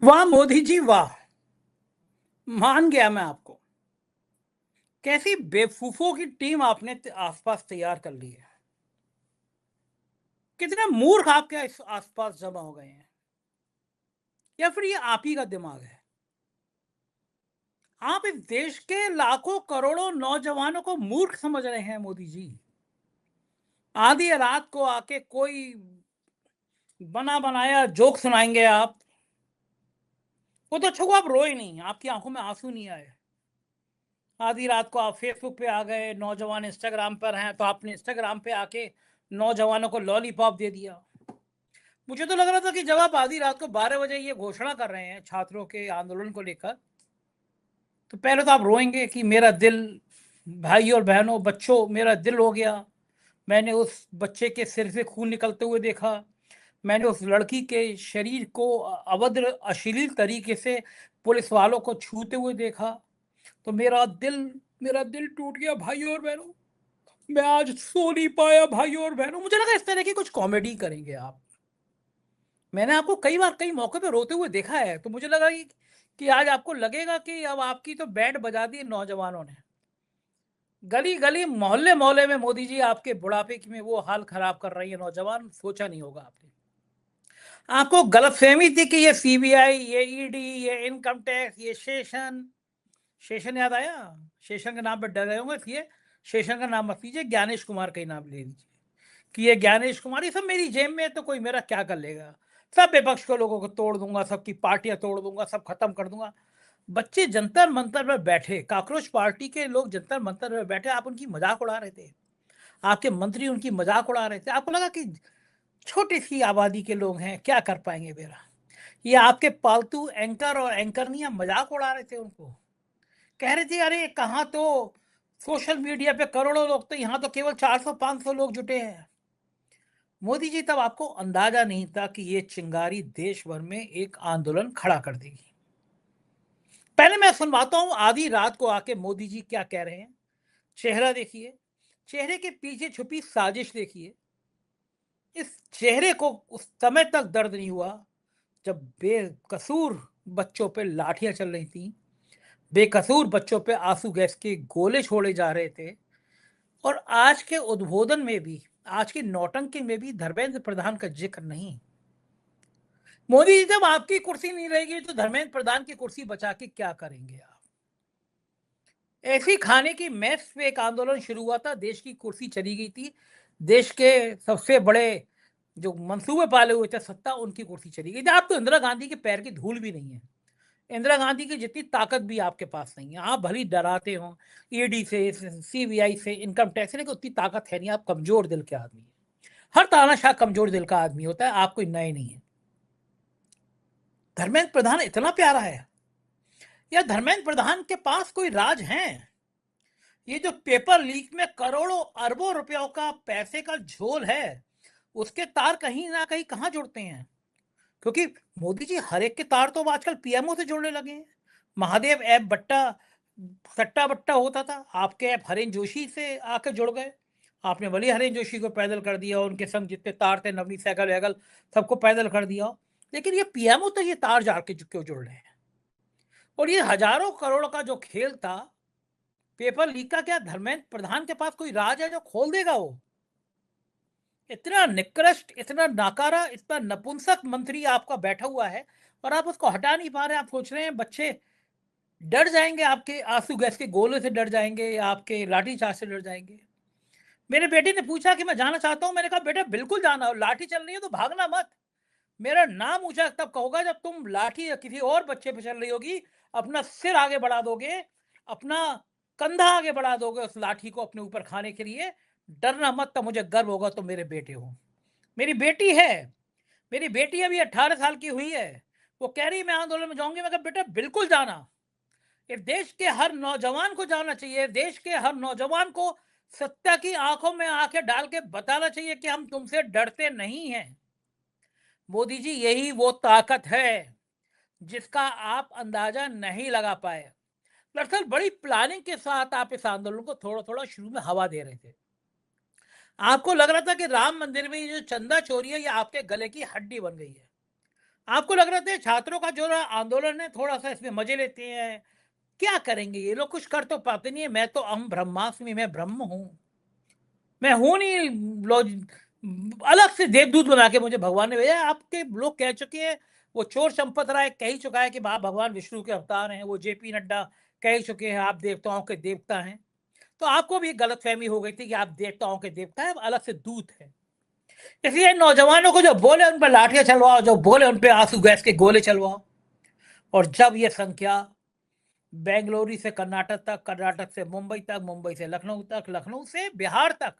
वाह मोदी जी वाह। मान गया मैं आपको। कैसी बेवकूफों की टीम आपने आसपास तैयार कर ली है। कितने मूर्ख आपके इस आसपास जमा हो गए हैं, या फिर ये आप ही का दिमाग है। आप इस देश के लाखों करोड़ों नौजवानों को मूर्ख समझ रहे हैं मोदी जी। आधी रात को आके कोई बना बनाया जोक सुनाएंगे आप। वो तो छोड़ो, आप रोए नहीं, आपकी आंखों में आंसू नहीं आए। आधी रात को आप फेसबुक पे आ गए, नौजवान इंस्टाग्राम पर हैं तो आपने इंस्टाग्राम पे आके नौजवानों को लॉलीपॉप दे दिया। मुझे तो लग रहा था कि जब आप आधी रात को 12 बजे ये घोषणा कर रहे हैं छात्रों के आंदोलन को लेकर, तो पहले तो आप रोएंगे कि मेरा दिल, भाई और बहनों, बच्चों, मेरा दिल हो गया। मैंने उस बच्चे के सिर से खून निकलते हुए देखा। मैंने उस लड़की के शरीर को अभद्र अश्लील तरीके से पुलिस वालों को छूते हुए देखा। तो मेरा दिल टूट गया भाइयों और बहनों। मैं आज सो नहीं पाया भाइयों और बहनों। मुझे लगा इस तरह की कुछ कॉमेडी करेंगे आप। मैंने आपको कई बार कई मौके पे रोते हुए देखा है, तो मुझे लगा कि आज आपको लगेगा कि अब आपकी तो बैंड बजा दी नौजवानों ने। गली गली मोहल्ले मोहल्ले में मोदी जी आपके बुढ़ापे में वो हाल खराब कर रही है नौजवान, सोचा नहीं होगा आपने। आपको गलतफहमी थी कि ये सीबीआई, ये ईडी, ये इनकम टैक्स, ये शेषन। शेषन याद आया? शेषन के नाम पे डर गए होंगे, ये शेषन का नाम मत लीजिए, ज्ञानेश कुमार का ही नाम ले लीजिए कि ये ज्ञानेश कुमार, ये सब मेरी जेब में है तो कोई मेरा क्या कर लेगा। सब विपक्ष के लोगों को तोड़ दूंगा, सबकी पार्टियां तोड़ दूंगा, सब खत्म कर दूंगा। बच्चे जंतर मंतर पर बैठे, कॉकरोच पार्टी के लोग जंतर मंतर पर बैठे, आप उनकी मजाक उड़ा रहे थे। आपके मंत्री उनकी मजाक उड़ा रहे थे। आपको लगा कि छोटी सी आबादी के लोग हैं, क्या कर पाएंगे मेरा। ये आपके पालतू एंकर और एंकरनियां मजाक उड़ा रहे थे उनको। कह रहे थे अरे कहाँ तो सोशल मीडिया पे करोड़ों लोग, तो यहाँ तो केवल 400-500 लोग जुटे हैं। मोदी जी, तब आपको अंदाजा नहीं था कि ये चिंगारी देश भर में एक आंदोलन खड़ा कर देगी। पहले मैं सुनवाता हूं आधी रात को आके मोदी जी क्या कह रहे हैं। चेहरा देखिए, चेहरे के पीछे छुपी साजिश देखिए। इस चेहरे को उस समय तक दर्द नहीं हुआ जब बेकसूर बच्चों पे लाठियां चल रही थी, बेकसूर बच्चों पे आंसू गैस के गोले छोड़े जा रहे थे। और आज के उद्बोधन में भी, आज की नौटंकी में भी धर्मेंद्र प्रधान का जिक्र नहीं। मोदी जी, जब आपकी कुर्सी नहीं रहेगी तो धर्मेंद्र प्रधान की कुर्सी बचा के क्या करेंगे आप। ऐसी खाने की मेस पे एक आंदोलन शुरू हुआ था, देश की कुर्सी चली गई थी। देश के सबसे बड़े जो मंसूबे पाले हुए थे सत्ता, उनकी कुर्सी चली गई थी। आप तो इंदिरा गांधी के पैर की धूल भी नहीं है। इंदिरा गांधी की जितनी ताकत भी आपके पास नहीं है। आप भली डराते हो ईडी से, सीबीआई से, इनकम टैक्स से, लेकिन उतनी ताकत है नहीं। आप कमजोर दिल के आदमी है। हर तानाशाह कमजोर दिल का आदमी होता है, आप कोई नए नहीं है। धर्मेंद्र प्रधान इतना प्यारा है, या धर्मेंद्र प्रधान के पास कोई राज है? ये जो पेपर लीक में करोड़ों अरबों रुपयों का पैसे का झोल है, उसके तार कहीं ना कहीं कहां जुड़ते हैं? क्योंकि मोदी जी हर एक के तार तो आजकल पीएमओ से जोड़ने लगे हैं। महादेव ऐप बट्टा, सट्टा बट्टा होता था, आपके ऐप हरेन जोशी से आके जुड़ गए। आपने भले हरेन जोशी को पैदल कर दिया, उनके संग जितने तार थे, नवनीत सहगल वैगल, सबको पैदल कर दिया। लेकिन ये पीएमओ तो ये तार जार के क्यों जुड़ रहे हैं? और ये हजारों करोड़ का जो खेल था पेपर लीक का, क्या धर्मेंद्र प्रधान के पास कोई राज है जो खोल देगा वो? इतना निकृष्ट, इतना नाकारा, इतना नपुंसक मंत्री आपका बैठा हुआ है और आप उसको हटा नहीं पा रहे। आप सोच रहे हैं बच्चे डर जाएंगे, आपके आंसू गैस के गोले से डर जाएंगे, आपके लाठी चार्ज से डर जाएंगे। मेरे बेटे ने पूछा कि मैं जाना चाहता हूं। मैंने कहा बेटा बिल्कुल जाना, लाठी चल रही है तो भागना मत। मेरा नाम ऊंचा तब कहोगा जब तुम लाठी या किसी और बच्चे पे चल रही होगी, अपना सिर आगे बढ़ा दोगे, अपना कंधा आगे बढ़ा दोगे उस लाठी को अपने ऊपर खाने के लिए। डरना मत, तब मुझे गर्व होगा तुम मेरे बेटे हो। मेरी बेटी है, मेरी बेटी अभी 18 साल की हुई है। वो कह रही मैं आंदोलन में जाऊंगी। मैं कहा बेटा बिल्कुल जाना। ये देश के हर नौजवान को जाना चाहिए। देश के हर नौजवान को सत्ता की आंखों में आंखें डाल के बताना चाहिए कि हम तुमसे डरते नहीं हैं। मोदी जी, यही वो ताकत है जिसका आप अंदाजा नहीं लगा पाए। दरअसल बड़ी प्लानिंग के साथ आप इस आंदोलन को थोड़ा थोड़ा शुरू में हवा दे रहे थे। आपको लग रहा था कि राम मंदिर में ये जो चंदा चोरी है, ये आपके गले की हड्डी बन गई है। आपको लग रहा था छात्रों का जो आंदोलन है थोड़ा सा इसमें मजे लेते हैं, क्या करेंगे ये लोग, कुछ कर तो पाते नहीं है। मैं तो अहम ब्रह्मास्मि, मैं ब्रह्म हूं, मैं हूं नहीं अलग से देवदूत बना के मुझे भगवान ने भेजा। आपके लोग कह चुके हैं, वो चोर चंपत राय कह ही चुका है कि भगवान विष्णु के अवतार हैं, वो जेपी नड्डा कह ही चुके हैं आप देवताओं के देवता हैं। तो आपको भी गलतफहमी हो गई थी कि आप देवताओं के देवता हैं, अलग से दूत हैं। इसलिए नौजवानों को जो बोले उन पर लाठियां चलवाओ, जो बोले उन पर आंसू गैस के गोले चलवाओ। और जब ये संख्या बेंगलुरु से कर्नाटक तक, कर्नाटक से मुंबई तक, मुंबई से लखनऊ तक, लखनऊ से बिहार तक,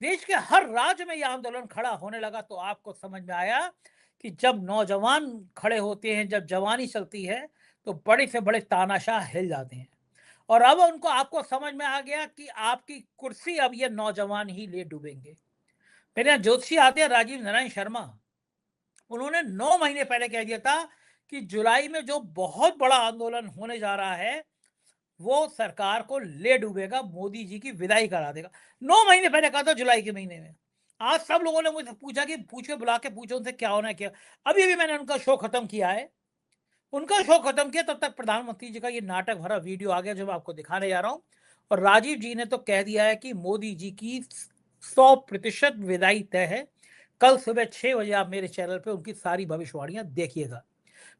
देश के हर राज्य में यह आंदोलन खड़ा होने लगा, तो आपको समझ में आया कि जब नौजवान खड़े होते हैं, जब जवानी चलती है, तो बड़े से बड़े तानाशाह हिल जाते हैं। और अब उनको आपको समझ में आ गया कि आपकी कुर्सी अब ये नौजवान ही ले डूबेंगे। मेरे यहाँ ज्योतिषी आते हैं राजीव नारायण शर्मा, उन्होंने 9 महीने पहले कह दिया था कि जुलाई में जो बहुत बड़ा आंदोलन होने जा रहा है वो सरकार को ले डूबेगा, मोदी जी की विदाई करा देगा। 9 महीने पहले कहा था, जुलाई के महीने में। आज सब लोगों ने मुझसे पूछा कि बुला के पूछो उनसे क्या होना है, क्या। अभी मैंने उनका शो खत्म किया है, उनका शो खत्म किया, तब तक प्रधानमंत्री जी का ये नाटक भरा वीडियो आ गया जो मैं आपको दिखाने जा रहा हूं। और राजीव जी ने तो कह दिया है कि मोदी जी की 100% विदाई तय है। कल सुबह 6 बजे आप मेरे चैनल पे उनकी सारी भविष्यवाणियां देखिएगा।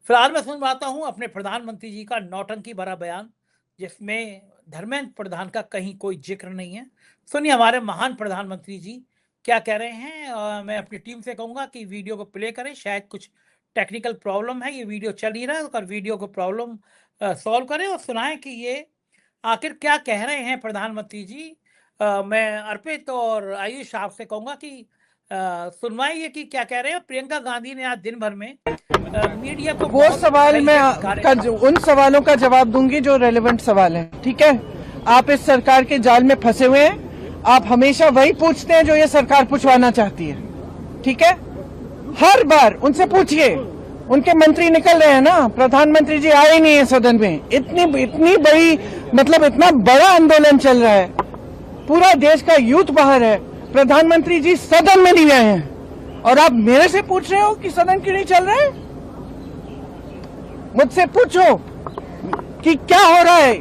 फिलहाल मैं सुनवाता हूं अपने प्रधानमंत्री जी का नौटंकी भरा बयान, जिसमें धर्मेंद्र प्रधान का कहीं कोई जिक्र नहीं है। सुनिए हमारे महान प्रधानमंत्री जी क्या कह रहे हैं। मैं अपनी टीम से कहूंगा कि वीडियो को प्ले करें, शायद कुछ टेक्निकल प्रॉब्लम है, ये वीडियो चल ही रहा है, और वीडियो को प्रॉब्लम सॉल्व करें और सुनाएं कि ये आखिर क्या कह रहे हैं प्रधानमंत्री जी। मैं अर्पित और आयुष आपसे कहूंगा कि सुनवाइए कि क्या कह रहे हैं। प्रियंका गांधी ने आज दिन भर में मीडिया को वो सवाल मैं उन सवालों का जवाब दूंगी जो रेलेवेंट सवाल हैं, ठीक है। आप इस सरकार के जाल में फंसे हुए हैं, आप हमेशा वही पूछते हैं जो ये सरकार पूछवाना चाहती है, ठीक है। हर बार उनसे पूछिए, उनके मंत्री निकल रहे हैं ना, प्रधानमंत्री जी आए नहीं है सदन में। इतनी बड़ी, मतलब इतना बड़ा आंदोलन चल रहा है, पूरा देश का यूथ बाहर है, प्रधानमंत्री जी सदन में नहीं आए हैं, और आप मेरे से पूछ रहे हो कि सदन क्यों नहीं चल रहा है। मुझसे पूछो कि क्या हो रहा है,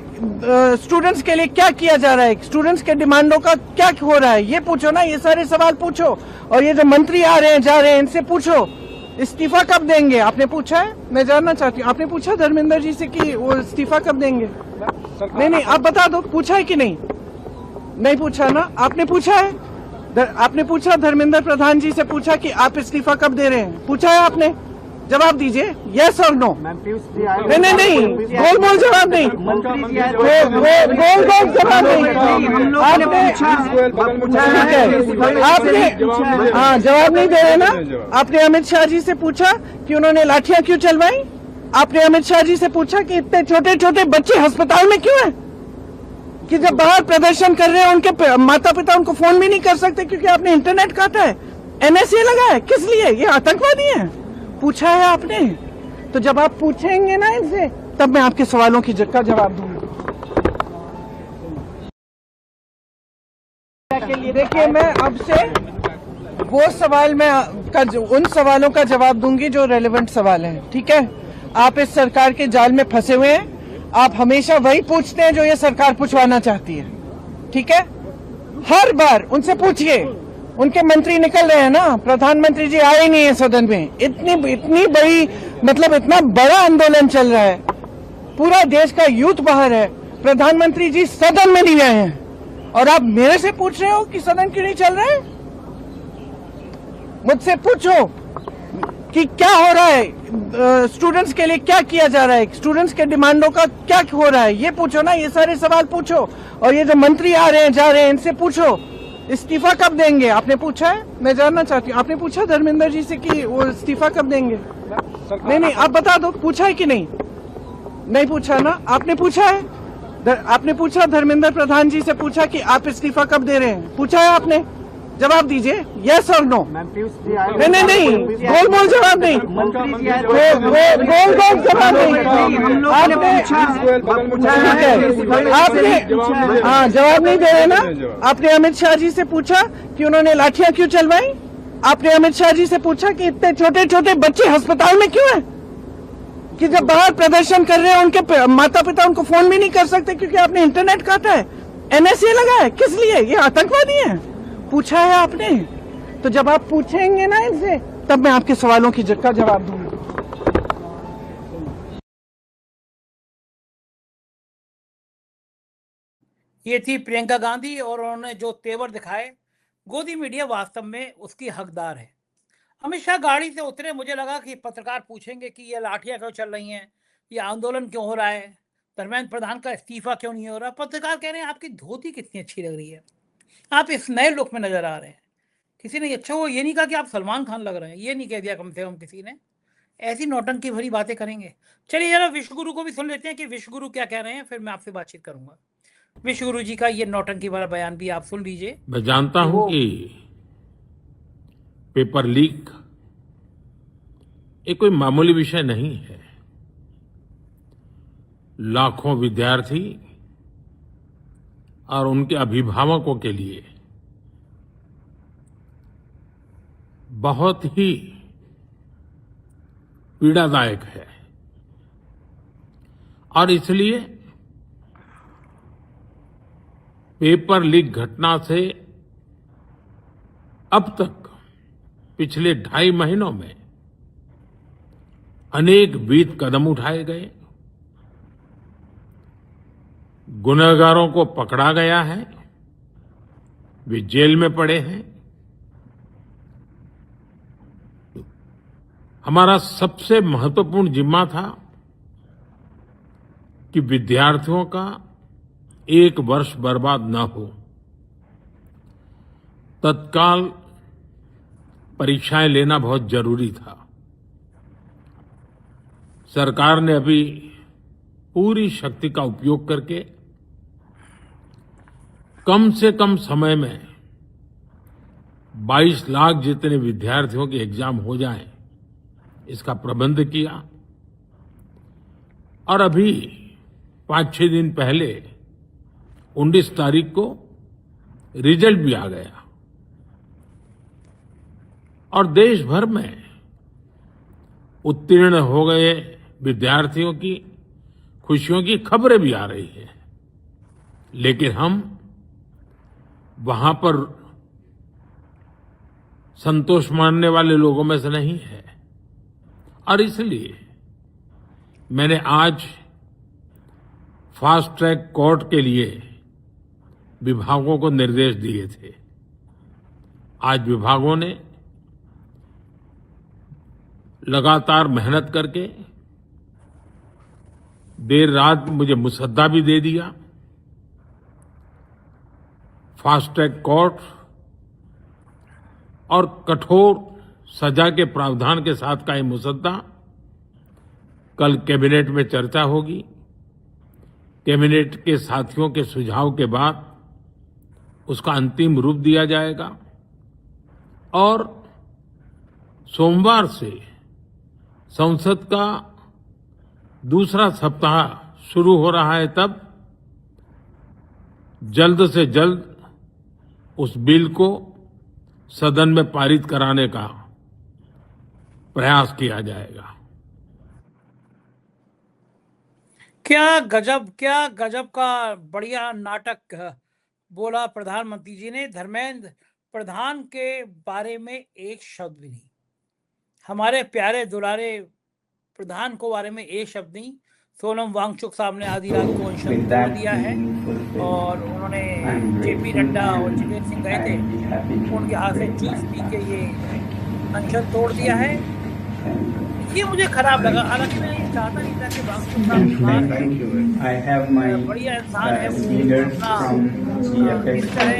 स्टूडेंट्स के लिए क्या किया जा रहा है, स्टूडेंट्स के डिमांडों का क्या हो रहा है, ये पूछो ना, ये सारे सवाल पूछो। और ये जो मंत्री आ रहे हैं जा रहे हैं, इनसे पूछो इस्तीफा कब देंगे। आपने पूछा है, मैं जानना चाहती हूँ, आपने पूछा धर्मेंद्र जी से कि वो इस्तीफा कब देंगे। नहीं, आप बता दो, पूछा है कि नहीं। नहीं पूछा ना, आपने पूछा है, आपने पूछा धर्मेंद्र प्रधान जी से पूछा कि आप इस्तीफा कब दे रहे हैं, पूछा है आपने। जवाब दीजिए, यस और नो। नहीं, गोल जवाब नहीं, गोल जवाब नहीं। आपने हाँ जवाब नहीं दे रहे ना। आपने अमित शाह जी से पूछा कि उन्होंने लाठियां क्यों चलवाई। आपने अमित शाह जी से पूछा कि इतने छोटे छोटे बच्चे अस्पताल में क्यों हैं, कि जब बाहर प्रदर्शन कर रहे हैं उनके माता पिता उनको फोन भी नहीं कर सकते क्योंकि आपने इंटरनेट काटा है, NSA लगा है। किस लिए, ये आतंकवादी हैं। पूछा है आपने, तो जब आप पूछेंगे ना इनसे, तब मैं आपके सवालों की का जवाब दूंगा। देखिए, मैं अब से वो सवाल उन सवालों का जवाब दूंगी जो रेलेवेंट सवाल हैं, ठीक है। आप इस सरकार के जाल में फंसे हुए हैं, आप हमेशा वही पूछते हैं जो ये सरकार पूछवाना चाहती है, ठीक है। हर बार उनसे पूछिए, उनके मंत्री निकल रहे हैं ना, प्रधानमंत्री जी आए नहीं है सदन में। इतनी बड़ी, मतलब इतना बड़ा आंदोलन चल रहा है, पूरा देश का यूथ बाहर है, प्रधानमंत्री जी सदन में नहीं आए हैं, और आप मेरे से पूछ रहे हो कि सदन क्यों नहीं चल रहा है। मुझसे पूछो कि क्या हो रहा है, स्टूडेंट्स के लिए क्या किया जा रहा है, स्टूडेंट्स के डिमांडों का क्या हो रहा है, ये पूछो ना, ये सारे सवाल पूछो। और ये जो मंत्री आ रहे हैं जा रहे हैं, इनसे पूछो इस्तीफा कब देंगे। आपने पूछा है, मैं जानना चाहती हूँ, आपने पूछा धर्मेंद्र जी से कि वो इस्तीफा कब देंगे। नहीं, आप बता दो, पूछा है कि नहीं। नहीं पूछा ना, आपने पूछा है, आपने पूछा धर्मेंद्र प्रधान जी से पूछा कि आप इस्तीफा कब दे रहे हैं, पूछा है आपने। जवाब दीजिए, यस और नो। नहीं, गोल जवाब नहीं, गोल जवाब नहीं। आपने हाँ जवाब नहीं दे रहे ना। आपने अमित शाह जी से पूछा कि उन्होंने लाठियां क्यों चलवाई। आपने अमित शाह जी से पूछा कि इतने छोटे छोटे बच्चे अस्पताल में क्यों हैं? कि जब बाहर प्रदर्शन कर रहे हैं उनके माता पिता उनको फोन भी नहीं कर सकते क्योंकि आपने इंटरनेट काटा है, एनएसए लगा है। किस लिए? ये आतंकवादी हैं? पूछा है आपने? तो जब आप पूछेंगे ना इनसे, तब मैं आपके सवालों की का जवाब दूंगा। ये थी प्रियंका गांधी और उन्होंने जो तेवर दिखाए, गोदी मीडिया वास्तव में उसकी हकदार है। अमित शाह गाड़ी से उतरे, मुझे लगा कि पत्रकार पूछेंगे कि ये लाठियां क्यों चल रही हैं, ये आंदोलन क्यों हो रहा है, धर्मेंद्र प्रधान का इस्तीफा क्यों नहीं हो रहा। पत्रकार कह रहे हैं आपकी धोती कितनी अच्छी लग रही है, आप इस नए लुक में नजर आ रहे हैं। किसी ने अच्छा वो ये नहीं कहा कि आप सलमान खान लग रहे हैं, ये नहीं कह दिया कम से कम किसी ने। ऐसी नौटंकी भरी बातें करेंगे। चलिए जरा विश्वगुरु को भी सुन लेते हैं कि विश्वगुरु क्या कह रहे हैं, फिर मैं आपसे बातचीत करूंगा। विश्वगुरु जी का ये नौटंकी वाला बयान भी आप सुन लीजिए। मैं जानता हूं कि पेपर लीक एक कोई मामूली विषय नहीं है। लाखों विद्यार्थी और उनके अभिभावकों के लिए बहुत ही पीड़ादायक है और इसलिए पेपर लीक घटना से अब तक पिछले 2.5 महीनों में अनेक विध कदम उठाए गए, गुनहगारों को पकड़ा गया है, वे जेल में पड़े हैं। हमारा सबसे महत्वपूर्ण जिम्मा था कि विद्यार्थियों का 1 वर्ष बर्बाद न हो। तत्काल परीक्षाएं लेना बहुत जरूरी था। सरकार ने अभी पूरी शक्ति का उपयोग करके कम से कम समय में 22 लाख जितने विद्यार्थियों के एग्जाम हो जाएं, इसका प्रबंध किया। और अभी 5-6 दिन पहले 19 तारीख को रिजल्ट भी आ गया और देश भर में उत्तीर्ण हो गए विद्यार्थियों की खुशियों की खबरें भी आ रही हैं। लेकिन हम वहां पर संतोष मानने वाले लोगों में से नहीं है और इसलिए मैंने आज फास्ट ट्रैक कोर्ट के लिए विभागों को निर्देश दिए थे। आज विभागों ने लगातार मेहनत करके देर रात मुझे मुसद्दा भी दे दिया। फास्ट ट्रैक कोर्ट और कठोर सजा के प्रावधान के साथ का ये मुसद्दा कल कैबिनेट में चर्चा होगी। कैबिनेट के साथियों के सुझाव के बाद उसका अंतिम रूप दिया जाएगा और सोमवार से संसद का दूसरा सप्ताह शुरू हो रहा है। तब जल्द से जल्द उस बिल को सदन में पारित कराने का प्रयास किया जाएगा। क्या गजब का बढ़िया नाटक बोला प्रधानमंत्री जी ने। धर्मेंद्र प्रधान के बारे में एक शब्द भी नहीं, हमारे प्यारे दुलारे प्रधान को बारे में एक शब्द नहीं। सोनम वांगचुक साहब ने आधी रात को अनशन तोड़ दिया है और उन्होंने जेपी नड्डा और जितेंद्र सिंह गए थे, उनके हाथ से जूस पी के ये अनशन तोड़ दिया है। ये मुझे खराब लगा। हालांकि मैं ये चाहता नहीं था कि वांगचुक साहब बढ़िया इंसान है, वो अपना इस तरह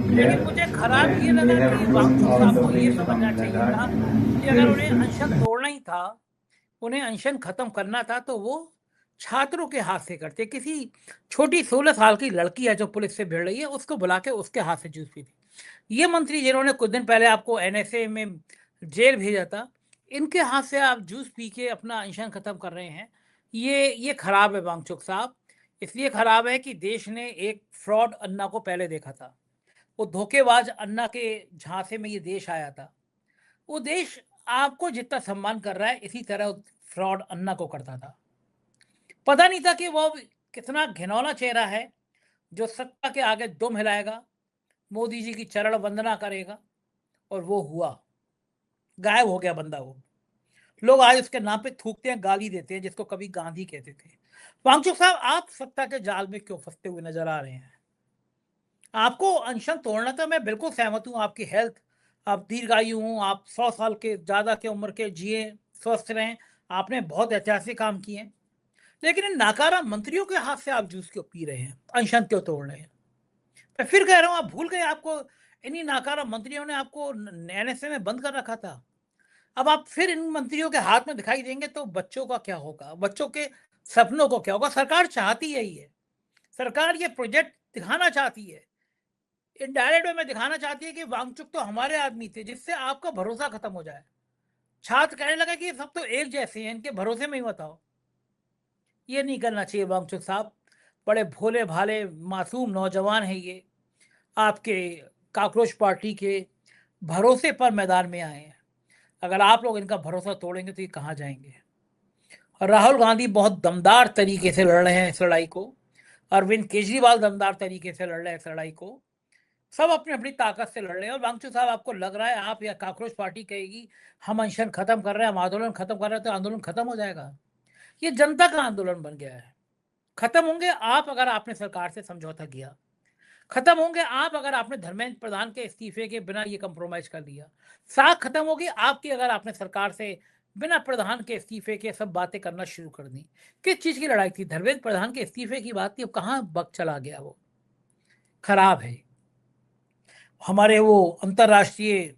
लेकिन मुझे खराब ये लगा कि वांगचुक साहब को ये समझना चाहिए था कि अगर उन्हें अनशन तोड़ना ही था, उन्हें अनशन खत्म करना था, तो वो छात्रों के हाथ से करते। किसी छोटी 16 साल की लड़की है जो पुलिस से भिड़ रही है, उसको बुला के उसके हाथ से जूस पीती। ये मंत्री जिन्होंने कुछ दिन पहले आपको एनएसए में जेल भेजा था, इनके हाथ से आप जूस पी के अपना अनशन खत्म कर रहे हैं। ये खराब है वांगचुक साहब। इसलिए खराब है कि देश ने एक फ्रॉड अन्ना को पहले देखा था। वो धोखेबाज अन्ना के झांसे में ये देश आया था। वो देश आपको जितना सम्मान कर रहा है इसी तरह फ्रॉड अन्ना को करता था। पता नहीं था कि वो कितना घिनौना चेहरा है जो सत्ता के आगे दुम हिलाएगा, मोदी जी की चरण वंदना करेगा, और वो हुआ। गायब हो गया बंदा वो। लोग आज उसके नाम पे थूकते हैं, गाली देते हैं, जिसको कभी गांधी कहते थे। वांगचुक साहब, आप सत्ता के जाल में क्यों फंसते हुए नजर आ रहे हैं? आपको अनशन तोड़ना था, मैं बिल्कुल सहमत हूँ। आपकी हेल्थ, आप दीर्घायु हूँ, आप 100 साल के ज़्यादा के उम्र के जिए, स्वस्थ रहें, आपने बहुत ऐतिहासिक काम किए हैं। लेकिन इन नाकारा मंत्रियों के हाथ से आप जूस क्यों पी रहे हैं, अनशन क्यों तोड़ रहे हैं? मैं फिर कह रहा हूँ, आप भूल गए आपको इन्हीं नाकारा मंत्रियों ने आपको एनएसए में बंद कर रखा था। अब आप फिर इन मंत्रियों के हाथ में दिखाई देंगे तो बच्चों का क्या होगा, बच्चों के सपनों को क्या होगा? सरकार चाहती यही है। सरकार ये प्रोजेक्ट दिखाना चाहती है, इनडायरेक्ट वे में दिखाना चाहती है कि वांगचुक तो हमारे आदमी थे, जिससे आपका भरोसा खत्म हो जाए। छात्र कहने लगा कि सब तो एक जैसे हैं, इनके भरोसे में ही मत आओ। ये नहीं करना चाहिए वांगचुक साहब। बड़े भोले भाले मासूम नौजवान हैं ये, आपके कॉकरोच पार्टी के भरोसे पर मैदान में आए हैं। अगर आप लोग इनका भरोसा तोड़ेंगे तो ये कहाँ जाएंगे? और राहुल गांधी बहुत दमदार तरीके से लड़ रहे हैं इस लड़ाई को, अरविंद केजरीवाल दमदार तरीके से लड़ रहे हैं इस लड़ाई को। सब अपनी अपनी ताकत से लड़ रहे हैं। और वांगचुक साहब, आपको लग रहा है आप या कॉकरोच पार्टी कहेगी हम अनशन खत्म कर रहे हैं, हम आंदोलन खत्म कर रहे हैं, तो आंदोलन खत्म हो जाएगा? ये जनता का आंदोलन बन गया है। खत्म होंगे आप अगर आपने सरकार से समझौता किया, खत्म होंगे आप अगर आपने धर्मेंद्र प्रधान के इस्तीफे के बिना ये कंप्रोमाइज कर लिया, साख खत्म होगी आपकी अगर आपने सरकार से बिना प्रधान के इस्तीफे के सब बातें करना शुरू कर दी। किस चीज की लड़ाई थी? धर्मेंद्र प्रधान के इस्तीफे की बात थी। अब कहाँ वक्त चला गया? वो खराब है। हमारे वो अंतर्राष्ट्रीय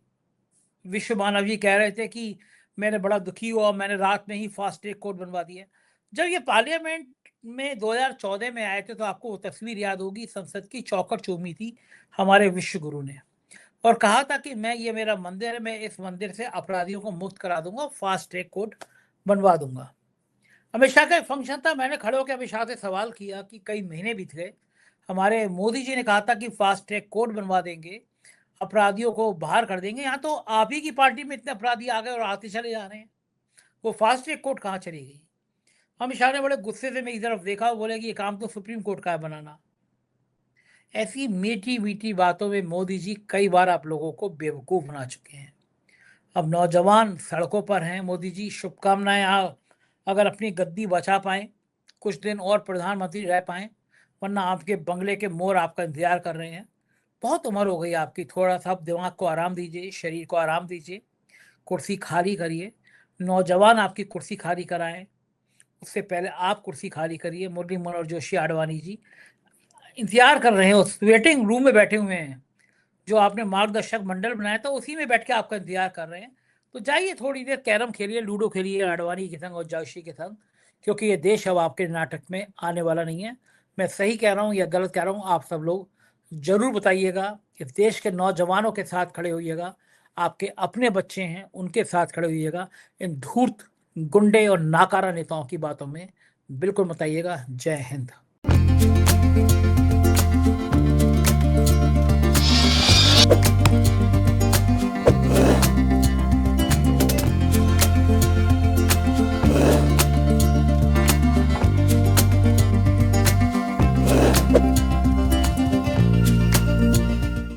विश्व मानव जी कह रहे थे कि मैंने बड़ा दुखी हुआ, मैंने रात में ही फास्ट ट्रैक कोर्ट बनवा दिया। जब ये पार्लियामेंट में 2014 में आए थे तो आपको वो तस्वीर याद होगी, संसद की चौखट चूमी थी हमारे विश्व गुरु ने, और कहा था कि मैं, ये मेरा मंदिर है, मैं इस मंदिर से अपराधियों को मुक्त करा दूंगा, फास्ट ट्रैक कोर्ट बनवा दूंगा। अमित शाह का एक फंक्शन था, मैंने खड़े होकर अमित शाह से सवाल किया कि कई महीने बीत गए, हमारे मोदी जी ने कहा था कि फास्ट ट्रैक कोर्ट बनवा देंगे, अपराधियों को बाहर कर देंगे, यहाँ तो आप ही की पार्टी में इतने अपराधी आ गए और आते चले जा रहे हैं, वो फास्ट ट्रैक कोर्ट कहाँ चली गई? अमित शाह ने बड़े गुस्से से मेरी तरफ देखा और बोले कि ये काम तो सुप्रीम कोर्ट का है बनाना। ऐसी मीठी मीठी बातों में मोदी जी कई बार आप लोगों को बेवकूफ़ बना चुके हैं। अब नौजवान सड़कों पर हैं। मोदी जी, शुभकामनाएं, आप अगर अपनी गद्दी बचा पाएं, कुछ दिन और प्रधानमंत्री रह पाएं, वरना आपके बंगले के मोर आपका इंतजार कर रहे हैं। बहुत उम्र हो गई आपकी, थोड़ा सा आप दिमाग को आराम दीजिए, शरीर को आराम दीजिए, कुर्सी खाली करिए। नौजवान आपकी कुर्सी खाली कराएं, उससे पहले आप कुर्सी खाली करिए। मुरली मनोहर जोशी आडवाणी जी इंतजार कर रहे हैं, उस वेटिंग रूम में बैठे हुए हैं। जो आपने मार्गदर्शक मंडल बनाया था उसी में बैठ के आपका इंतजार कर रहे हैं। तो जाइए थोड़ी देर कैरम खेलिए, लूडो खेलिए आडवाणी के संग और जोशी के संग, क्योंकि ये देश अब आपके नाटक में आने वाला नहीं है। मैं सही कह रहा हूँ या गलत कह रहा हूँ, आप सब लोग जरूर बताइएगा। इस देश के नौजवानों के साथ खड़े होइएगा, आपके अपने बच्चे हैं उनके साथ खड़े होइएगा। इन धूर्त गुंडे और नाकारा नेताओं की बातों में बिल्कुल मत आइएगा। जय हिंद।